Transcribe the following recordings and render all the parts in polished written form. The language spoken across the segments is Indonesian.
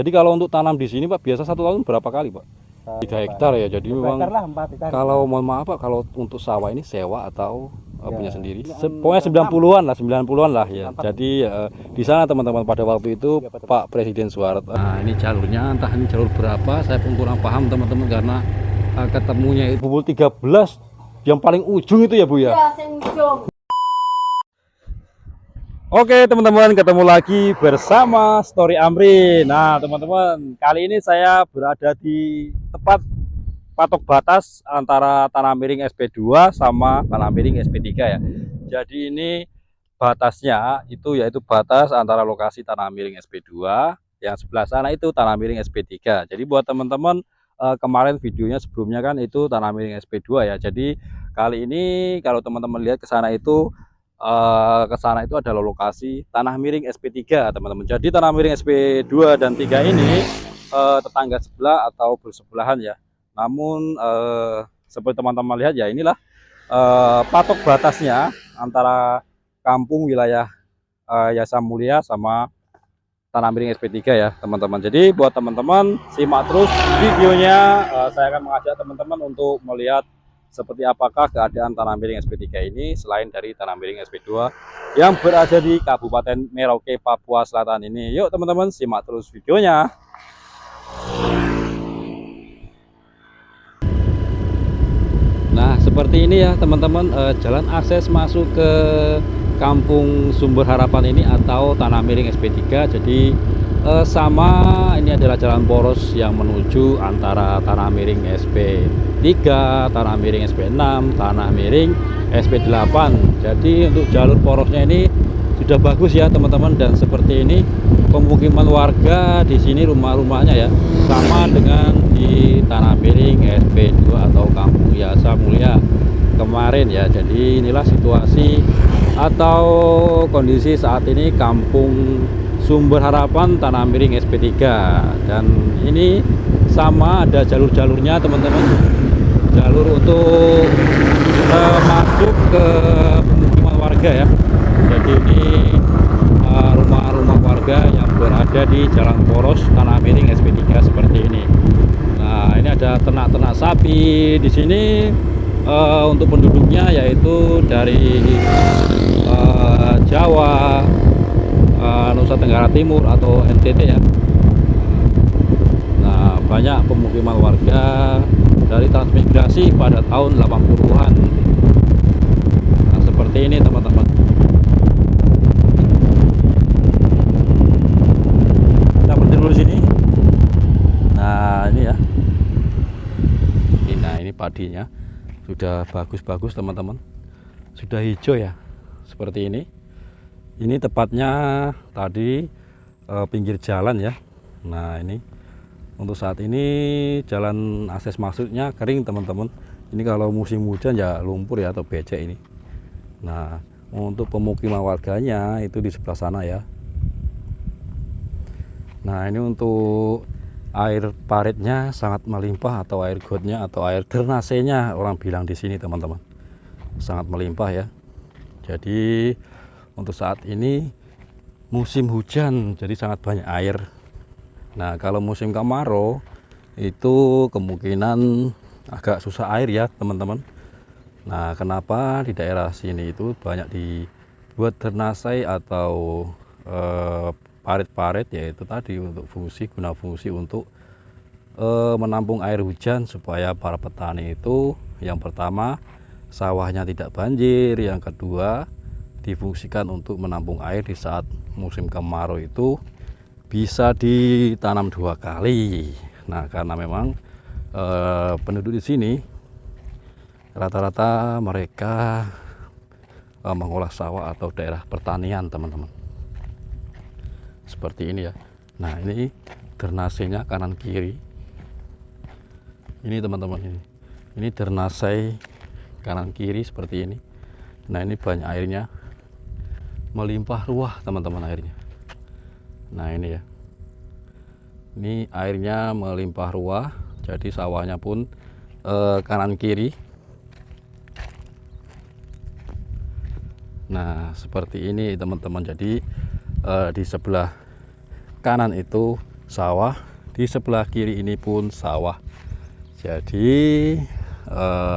Jadi kalau untuk tanam di sini Pak, biasa satu tahun berapa kali Pak? 3 hektar ya. Jadi memang lah, 4 hektar. kalau mohon maaf Pak, kalau untuk sawah ini sewa atau Ya, punya sendiri? ya, Pokoknya 90-an lah, 90-an lah ya. Jadi di sana teman-teman pada waktu itu Ya, Pak. Pak Presiden Soeharto. Nah, ini jalurnya, entah ini jalur berapa, saya pun kurang paham teman-teman karena ketemunya itu pukul 13 yang paling ujung itu ya Bu ya. Iya, sing ujung. Oke teman-teman, ketemu lagi bersama Story Amri. Nah teman-teman, kali ini saya berada di tepat patok batas antara tanah miring SP2 sama tanah miring SP3 ya. Jadi ini batasnya itu yaitu batas antara lokasi tanah miring SP2, yang sebelah sana itu tanah miring SP3. Jadi buat teman-teman, kemarin videonya sebelumnya kan itu tanah miring SP2 ya. Jadi kali ini kalau teman-teman lihat ke sana itu ke sana itu adalah lokasi tanah miring SP3 teman-teman. Jadi tanah miring SP2 dan 3 ini tetangga sebelah atau bersebelahan ya. Namun seperti teman-teman lihat ya, inilah patok batasnya antara kampung wilayah Yasa Mulia sama tanah miring SP3 ya teman-teman. Jadi buat teman-teman simak terus videonya. Saya akan mengajak teman-teman untuk melihat seperti apakah keadaan tanah miring SP3 ini selain dari tanah miring SP2 yang berada di Kabupaten Merauke, Papua Selatan ini. Yuk teman-teman, simak terus videonya. Nah seperti ini ya teman-teman, jalan akses masuk ke Kampung Sumber Harapan ini atau tanah miring SP3. Jadi sama ini adalah jalan poros yang menuju antara tanah miring SP3, tanah miring SP6, tanah miring SP8. Jadi untuk jalur porosnya ini sudah bagus ya teman-teman, dan seperti ini pemukiman warga di sini, rumah-rumahnya ya sama dengan di tanah miring SP2 atau Kampung Yasa Mulia kemarin ya. Jadi inilah situasi atau kondisi saat ini Kampung Sumber Harapan tanah miring SP3, dan ini sama ada jalur-jalurnya teman-teman, jalur untuk masuk ke pemukiman warga ya. Jadi ini rumah-rumah warga yang berada di jalan poros tanah miring SP3 seperti ini. Nah ini ada ternak-ternak sapi di sini. Untuk penduduknya yaitu dari Jawa, Nusa Tenggara Timur atau NTT ya. Nah banyak pemukiman warga dari transmigrasi pada tahun 80-an. Nah seperti ini teman-teman. Kita berhenti dulu di sini. Nah ini ya. Nah ini padinya sudah bagus-bagus teman-teman, sudah hijau ya seperti ini. Ini tepatnya tadi pinggir jalan ya. Nah ini untuk saat ini jalan akses masuknya kering teman-teman. Ini kalau musim hujan ya lumpur ya atau becek ini. Nah untuk pemukiman warganya itu di sebelah sana ya. Nah ini untuk air paritnya sangat melimpah, atau air gotnya atau air drenasenya orang bilang di sini teman-teman, sangat melimpah ya. Jadi untuk saat ini musim hujan jadi sangat banyak air. Nah kalau musim kemarau itu kemungkinan agak susah air ya teman-teman. Nah kenapa di daerah sini itu banyak dibuat drenase atau parit-parit, yaitu tadi untuk guna fungsi untuk menampung air hujan supaya para petani itu yang pertama sawahnya tidak banjir, yang kedua difungsikan untuk menampung air di saat musim kemarau itu bisa ditanam 2 kali. Nah karena memang penduduk di sini rata-rata mereka mengolah sawah atau daerah pertanian teman-teman, seperti ini ya. Nah ini drenasenya kanan kiri ini teman-teman, ini drenase kanan kiri seperti ini. Nah ini banyak airnya, melimpah ruah teman-teman airnya. Nah ini ya, ini airnya melimpah ruah, jadi sawahnya pun kanan kiri. Nah seperti ini teman-teman. Jadi di sebelah kanan itu sawah, di sebelah kiri ini pun sawah. Jadi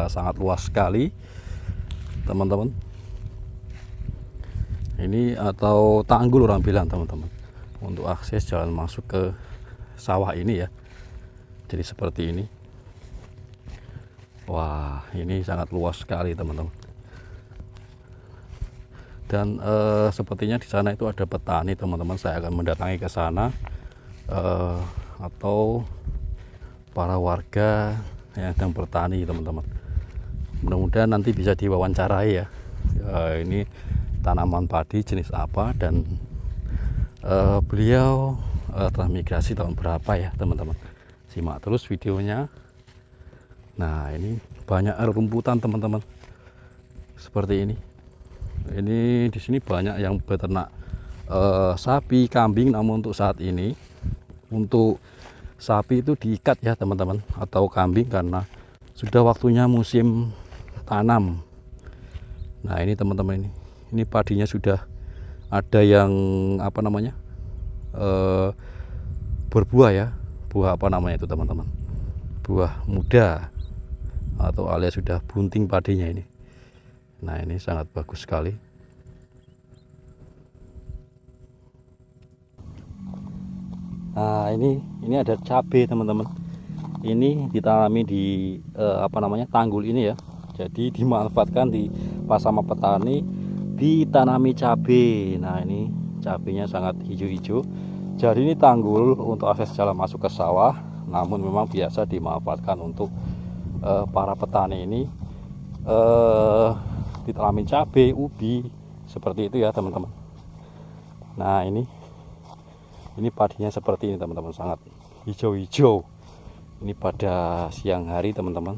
sangat luas sekali teman-teman. Ini atau tanggul orang bilang teman-teman, untuk akses jalan masuk ke sawah ini ya. Jadi seperti ini. Wah, ini sangat luas sekali teman-teman. Dan sepertinya di sana itu ada petani teman-teman. Saya akan mendatangi ke sana atau para warga yang sedang bertani teman-teman. Mudah-mudahan nanti bisa diwawancarai ya. Ini tanaman padi jenis apa dan beliau transmigrasi tahun berapa ya teman-teman. Simak terus videonya. Nah, ini banyak rumputan teman-teman. Seperti ini. Ini di sini banyak yang beternak sapi, kambing, namun untuk saat ini untuk sapi itu diikat ya teman-teman, atau kambing, karena sudah waktunya musim tanam. Nah, ini teman-teman, ini padinya sudah ada yang apa namanya berbuah ya, buah apa namanya itu teman-teman, buah muda atau alias sudah bunting padinya ini. Nah, ini sangat bagus sekali. Nah, ini ada cabai teman-teman. Ini ditanami di apa namanya tanggul ini ya. Jadi dimanfaatkan di pas sama petani ditanami cabai. Nah, ini cabainya sangat hijau-hijau. Jadi ini tanggul untuk akses jalan masuk ke sawah. Namun memang biasa dimanfaatkan untuk para petani ini ditanami cabai, ubi, seperti itu ya teman-teman. Nah, ini padinya seperti ini teman-teman, sangat hijau-hijau. Ini pada siang hari teman-teman.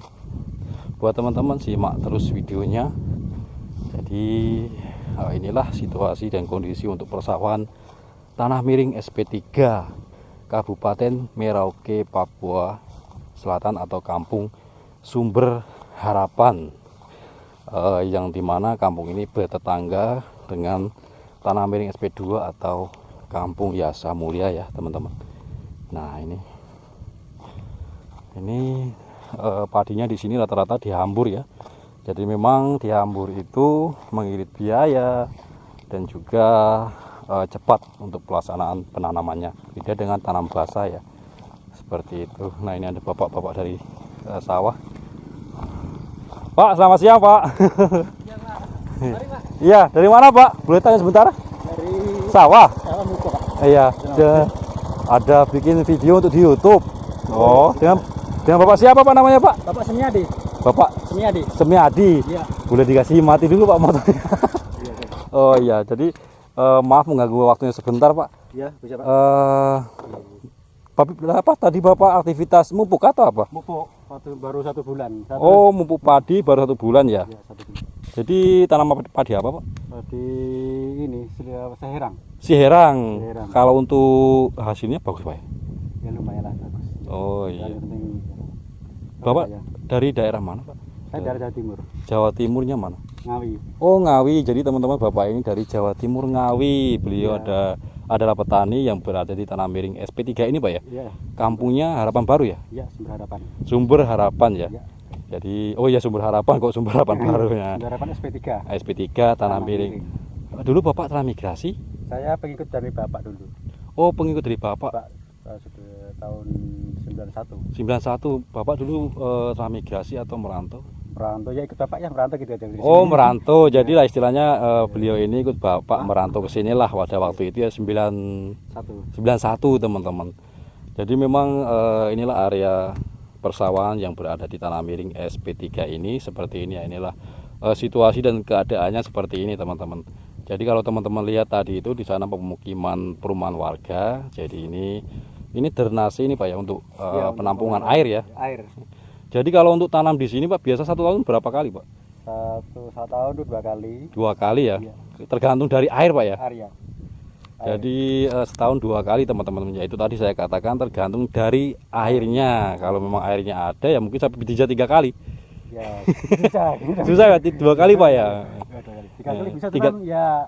Buat teman-teman simak terus videonya. Jadi inilah situasi dan kondisi untuk persawahan Tanah Miring SP3 Kabupaten Merauke, Papua Selatan, atau Kampung Sumber Harapan, yang dimana kampung ini bertetangga dengan Tanah Miring SP2 atau Kampung Yasa Mulia ya teman-teman. Nah, ini padinya di sini rata-rata dihambur ya. Jadi memang dihambur itu mengirit biaya dan juga cepat untuk pelaksanaan penanamannya, beda dengan tanam basah ya, seperti itu. Nah, ini ada bapak-bapak dari sawah. Pak, selamat siang Pak. Iya, dari mana Pak? Boleh tanya sebentar? Dari sawah. Muko, Pak. Iya, ada bikin video untuk di YouTube. Oh, dengan Bapak siapa Pak namanya Pak? Bapak Semiadi. Bapak Semiadi. Semiadi. Iya. Boleh dikasih mati dulu Pak motornya. Iya, Oh iya, jadi maaf mengganggu waktunya sebentar Pak. iya, bisa Pak. Apa tadi Bapak aktivitas mupuk atau apa? Muko baru 1 bulan. Oh, mupuk padi baru 1 bulan ya. Iya, 1 bulan. Jadi tanaman padi apa Pak? Di ini Seherang. Siherang. Siherang. Kalau untuk hasilnya bagus Pak ya? Ya lumayan lah bagus. Oh iya. Yang penting Bapak ya. dari daerah mana Pak? Saya dari Jawa Timur, Jawa Timurnya mana? Ngawi. Oh, Ngawi. Jadi teman-teman Bapak ini dari Jawa Timur, Ngawi. Beliau Ya. adalah petani yang berada di Tanah Miring SP3 ini Pak ya? Iya, Kampungnya Harapan Baru ya? iya, Sumber Harapan. Sumber Harapan ya? Iya. Jadi oh ya, Sumber Harapan, kok Sumber Harapan Baru ya? Sumber Harapan SP3. SP3 Tanah Miring. Dulu Bapak transmigrasi? Saya pengikut dari Bapak dulu. Oh, pengikut dari Bapak. Pak sudah tahun 91. 91 Bapak dulu transmigrasi atau merantau? Merantau ya, ikut Bapak ya, merantau gitu aja. Oh, merantau. Jadilah istilahnya beliau ini ikut Bapak merantau ke sinilah pada waktu itu ya 91 teman-teman. Jadi memang inilah area persawahan yang berada di Tanah Miring SP3 ini seperti ini ya. Inilah situasi dan keadaannya seperti ini teman-teman. Jadi kalau teman-teman lihat tadi itu di sana pemukiman perumahan warga. Jadi ini drainase ini Pak ya, untuk penampungan air ya. Air. Jadi kalau untuk tanam di sini Pak biasa 1 tahun berapa kali Pak? Satu tahun 2 kali. 2 kali ya. Iya. Tergantung dari air Pak ya. Air ya. Jadi setahun 2 kali teman-teman. Ya itu tadi saya katakan tergantung dari airnya. Kalau memang airnya ada ya mungkin sampai bisa 3 kali. Ya, susah. Susah ya 2 kali Pak ya. 3 kali bisa Tiga- ya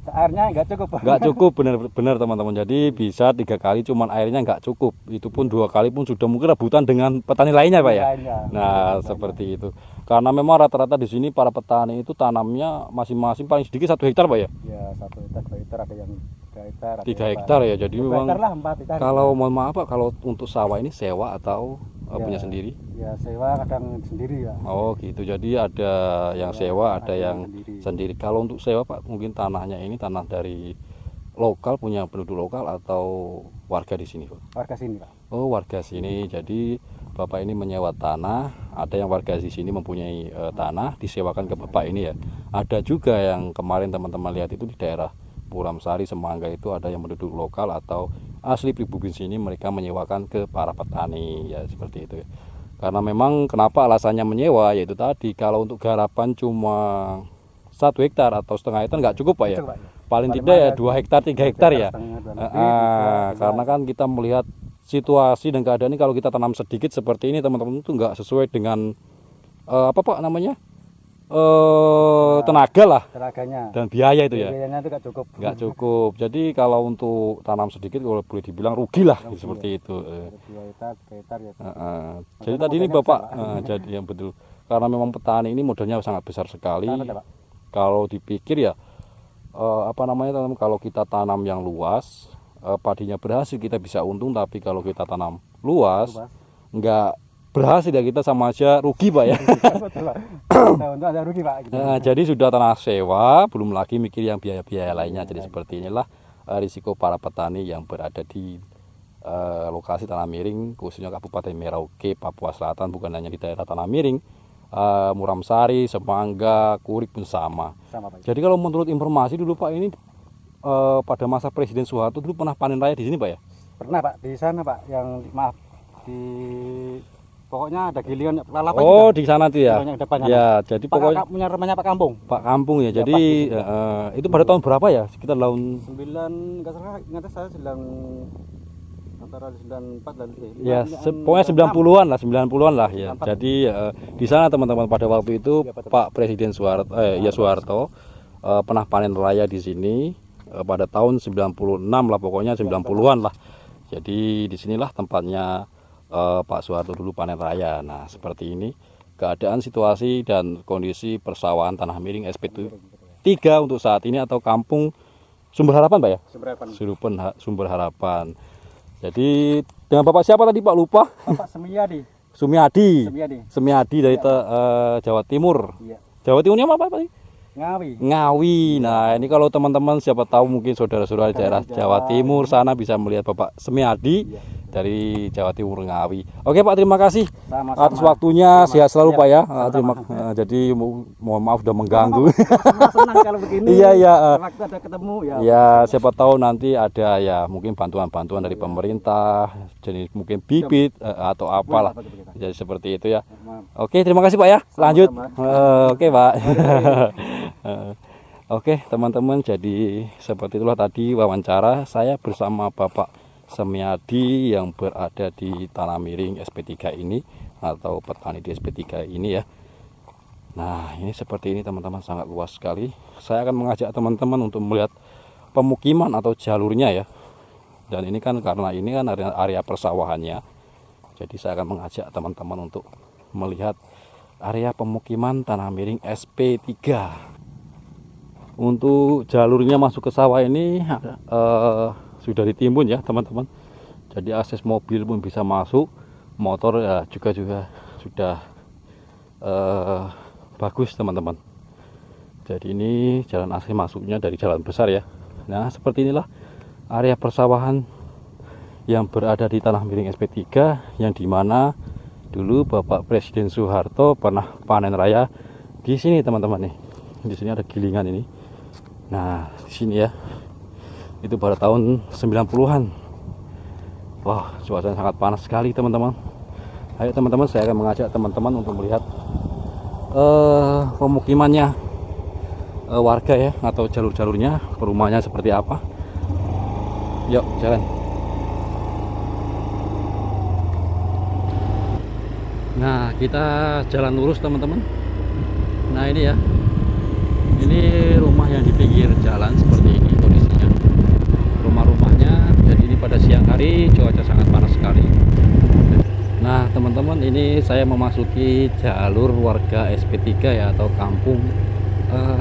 Airnya nggak cukup. Nggak cukup, benar teman-teman. Jadi bisa 3 kali, cuman airnya nggak cukup. Itu pun 2 kali pun sudah mungkin rebutan dengan petani lainnya Pak ya. Lainnya. Nah seperti itu. Karena memang rata-rata di sini para petani itu tanamnya masing-masing paling sedikit 1 hektar Pak ya. Ya 1 hektar, 2 hektar, ada yang 3 hektar. 3 hektar ya. Jadi 2 memang hektar lah, 4 hektar. kalau mohon maaf Pak, kalau untuk sawah ini sewa atau punya sendiri? Ya sewa, kadang sendiri ya. Oh gitu. Jadi ada yang sewa, ada yang sendiri. sendiri. Kalau untuk sewa Pak, mungkin tanahnya ini tanah dari lokal, punya penduduk lokal atau warga di sini Pak? Warga sini Pak. Oh warga sini. Jadi Bapak ini menyewa tanah. Ada yang warga di sini mempunyai tanah disewakan ke Bapak ini ya. Ada juga yang kemarin teman-teman lihat itu di daerah Puramsari, Semangga itu ada yang penduduk lokal atau asli pribumi sini, mereka menyewakan ke para petani ya seperti itu. Karena memang kenapa alasannya menyewa, yaitu tadi kalau untuk garapan cuma 1 hektar atau setengah hektar nggak cukup Pak ya. Cukup, Pak. Paling tidak ya 2 hektar 3 hektar ya. Karena kan kita melihat situasi dan keadaan ini, kalau kita tanam sedikit seperti ini teman-teman itu nggak sesuai dengan apa Pak namanya, tenaga lah Tenaganya. dan biaya itu ya. Biayanya itu nggak cukup. Nggak cukup. Jadi kalau untuk tanam sedikit kalau boleh dibilang rugi lah Rugi, seperti ya. itu. 2 hektar, 3 hektar ya. Jadi tadi ini Bapak jadi yang betul, karena memang petani ini modalnya sangat besar sekali. Sangat, Pak. Kalau dipikir ya apa namanya teman, kalau kita tanam yang luas, padinya berhasil kita bisa untung, tapi kalau kita tanam luas nggak berhasil ya, kita sama aja rugi Pak ya. Betul Pak. Kita untung ada rugi Pak. Gitu. Jadi sudah tanah sewa, belum lagi mikir yang biaya-biaya lainnya. Jadi seperti inilah risiko para petani yang berada di lokasi Tanah Miring, khususnya Kabupaten Merauke, Papua Selatan, bukan hanya di daerah Tanah Miring, Muramsari, Semangga, Kurik pun sama. Sama Pak. Jadi kalau menurut informasi dulu Pak ini pada masa Presiden Soeharto dulu pernah panen raya di sini Pak ya? Pernah Pak, di sana Pak, yang maaf di pokoknya ada gilingan lalapan. Oh, di sana tuh ya. Yang depannya, Ya, jadi Pak, pokoknya punya rumahnya Pak Kampung. Pak Kampung ya. Ya, Jadi itu pada tahun berapa ya? Sekitar tahun 9 enggak salah, ingat saya antara 94 dan ya, pokoknya 90-an lah, 90-an lah ya. Jadi di sana teman-teman pada waktu itu Pak Presiden Soeharto pernah panen raya di sini pada tahun 96 lah, pokoknya 90-an lah. Jadi disinilah tempatnya Pak Soeharto dulu panen raya. Nah seperti ini keadaan, situasi dan kondisi persawahan Tanah Miring SP3 untuk saat ini, atau Kampung Sumber Harapan Pak ya? Sumber Harapan. Jadi dengan Bapak siapa tadi Pak, lupa? Bapak Semiadi. Semiadi dari Jawa Timur. Iya. Jawa Timurnya apa Pak? Ngawi. Nah ini kalau teman-teman siapa tahu mungkin saudara-saudara daerah Jawa Timur sana bisa melihat Bapak Semiadi dari Jawa Timur, Ngawi. Oke Pak, terima kasih atas waktunya. Sehat selalu Pak ya. Jadi mohon maaf sudah mengganggu. Senang kalau begini. Iya. Waktu ada ketemu ya. Ya siapa tahu nanti ada ya mungkin bantuan-bantuan dari pemerintah, jenis mungkin bibit atau apalah. Jadi seperti itu ya. Oke, terima kasih Pak ya. Lanjut. Oke Pak. Oke teman-teman, jadi seperti itulah tadi wawancara saya bersama Bapak Semiadi yang berada di Tanah Miring SP3 ini, atau petani di SP3 ini ya. Nah ini seperti ini teman-teman, sangat luas sekali. Saya akan mengajak teman-teman untuk melihat pemukiman atau jalurnya ya. Dan ini kan karena ini kan area persawahannya, jadi saya akan mengajak teman-teman untuk melihat area pemukiman Tanah Miring SP3. Untuk jalurnya masuk ke sawah ini sudah ditimbun ya teman-teman. Jadi akses mobil pun bisa masuk, motor ya juga sudah bagus teman-teman. Jadi ini jalan akses masuknya dari jalan besar ya. Nah seperti inilah area persawahan yang berada di Tanah Miring SP3, yang dimana dulu Bapak Presiden Soeharto pernah panen raya di sini teman-teman nih. Di sini ada gilingan ini. Nah di sini ya, itu pada tahun 90-an. Wah, cuacanya sangat panas sekali teman-teman. Ayo teman-teman, saya akan mengajak teman-teman untuk melihat pemukimannya warga ya, atau jalur-jalurnya, perumahannya seperti apa. Yuk jalan. Nah kita jalan lurus teman-teman. Nah ini ya, ini rumah yang di pinggir jalan seperti ini. hari cuaca sangat panas sekali. Nah teman-teman, ini saya memasuki jalur warga SP3 ya, atau kampung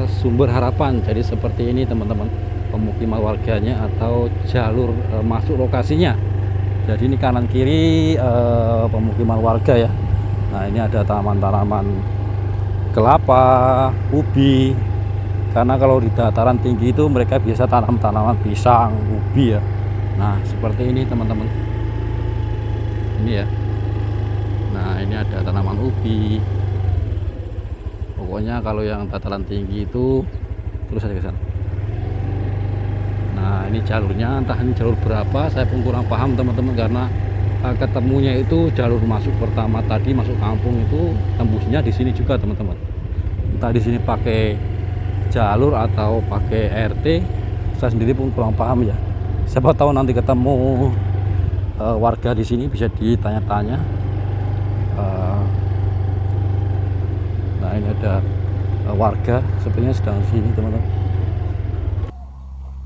Sumber Harapan. Jadi seperti ini teman-teman, pemukiman warganya atau jalur masuk lokasinya. Jadi ini kanan kiri pemukiman warga ya. Nah ini ada tanaman-tanaman kelapa, ubi. Karena kalau di dataran tinggi itu mereka biasa tanam tanaman pisang, ubi ya. Nah seperti ini teman-teman. Ini ya. Nah ini ada tanaman ubi. Pokoknya kalau yang dataran tinggi itu terus aja ke sana. Nah ini jalurnya, entah ini jalur berapa, saya pun kurang paham teman-teman, karena ketemunya itu jalur masuk pertama tadi masuk kampung itu tembusnya di sini juga teman-teman. Entah di sini pakai jalur atau pakai RT, saya sendiri pun kurang paham ya. Siapa tahu nanti ketemu warga di sini bisa ditanya-tanya. Nah ini ada warga sepertinya sedang sini teman-teman.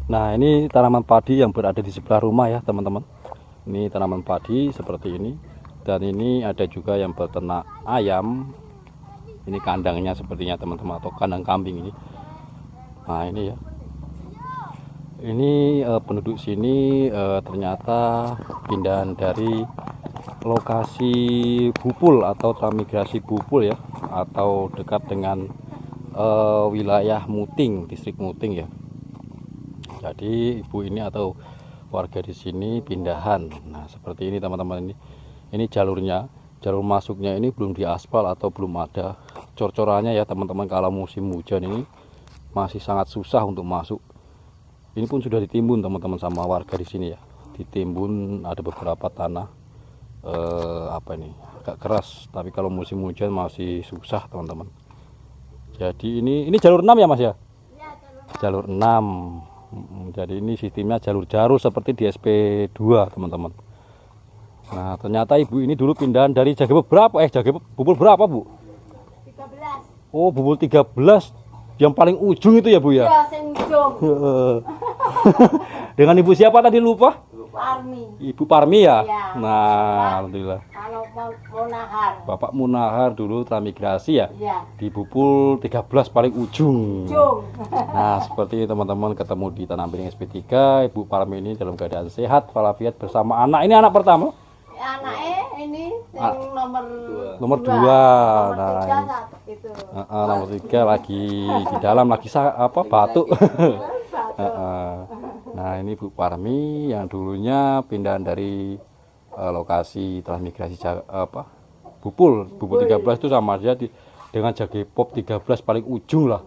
Nah ini tanaman padi yang berada di sebelah rumah ya teman-teman. Ini tanaman padi seperti ini, dan ini ada juga yang beternak ayam. Ini kandangnya sepertinya teman-teman, atau kandang kambing ini. Nah ini ya, ini penduduk sini ternyata pindahan dari lokasi Bupul atau transmigrasi Bupul ya, atau dekat dengan wilayah Muting, distrik Muting ya. Jadi ibu ini atau warga di sini pindahan. Nah seperti ini teman-teman, ini jalurnya, jalur masuknya ini belum diaspal atau belum ada cor-corannya ya teman-teman. Kalau musim hujan ini masih sangat susah untuk masuk. Ini pun sudah ditimbun teman-teman sama warga di sini ya. Ditimbun, ada beberapa tanah apa ini agak keras, tapi kalau musim hujan masih susah teman-teman. Jadi ini jalur 6 ya Mas ya? Jalur 6. Jadi ini sistemnya jalur seperti di SP2 teman-teman. Nah ternyata ibu ini dulu pindahan dari Jagepop berapa? Bupul berapa Bu? 13. Oh Bupul 13, yang paling ujung itu ya Bu ya? Iya, sing ujung. Dengan ibu siapa tadi lupa? Parmi. Ibu Parmi ya? Iya. Nah alhamdulillah. Kalau Munahar. Bapak Munahar dulu transmigrasi ya? Iya. Di Bupul 13 paling ujung. Ujung. Nah seperti teman-teman, ketemu di Tanah Miring SP3. Ibu Parmi ini dalam keadaan sehat walafiat bersama anak. Ini anak pertama? Anaknya ini yang nomor 2. Nomor 2. Nah, itu. nomor 3 lagi di dalam lagi batuk. Nah ini Bu Parmi yang dulunya pindahan dari lokasi transmigrasi Bupul 13 itu sama aja dengan Jagepop 13 paling ujung lah.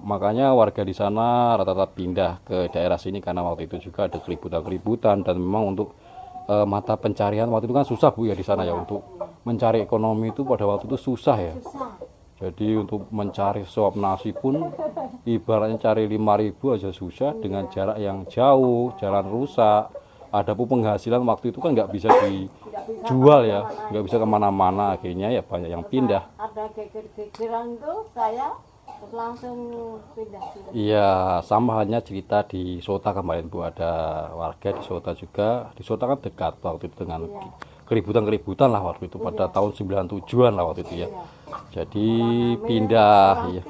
Makanya warga di sana rata-rata pindah ke daerah sini karena waktu itu juga ada keributan dan memang untuk mata pencarian waktu itu kan susah Bu ya di sana ya, untuk mencari ekonomi itu pada waktu itu susah ya. Jadi untuk mencari suap nasi pun ibaratnya cari 5.000 aja susah, dengan jarak yang jauh, jalan rusak. Adapun penghasilan waktu itu kan nggak bisa dijual ya, nggak bisa kemana-mana, akhirnya ya banyak yang pindah. Ada geger-gegeran itu saya langsung pindah. Iya, sama halnya cerita di Sota kemarin Bu, ada warga di Sota juga. Di Sota kan dekat waktu itu dengan keributan-keributan lah waktu itu pada tahun 97-an lah waktu itu ya. Jadi pindah ya.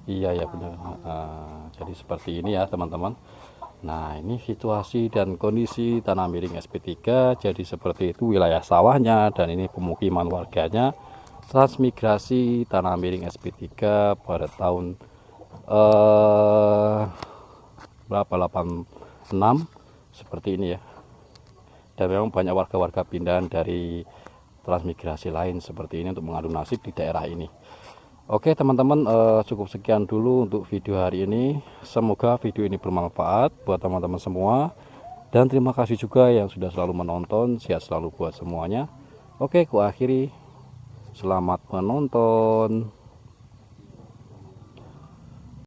Iya ya benar. Jadi seperti ini ya teman-teman. Nah ini situasi dan kondisi Tanah Miring SP3. Jadi seperti itu wilayah sawahnya, dan ini pemukiman warganya. Transmigrasi Tanah Miring SP3 pada tahun berapa, 86 seperti ini ya. Dan memang banyak warga-warga pindahan dari transmigrasi lain seperti ini untuk mengadu nasib di daerah ini. Oke teman-teman, cukup sekian dulu untuk video hari ini. Semoga video ini bermanfaat buat teman-teman semua, dan terima kasih juga yang sudah selalu menonton. Sehat selalu buat semuanya. Oke, ku akhiri. Selamat menonton.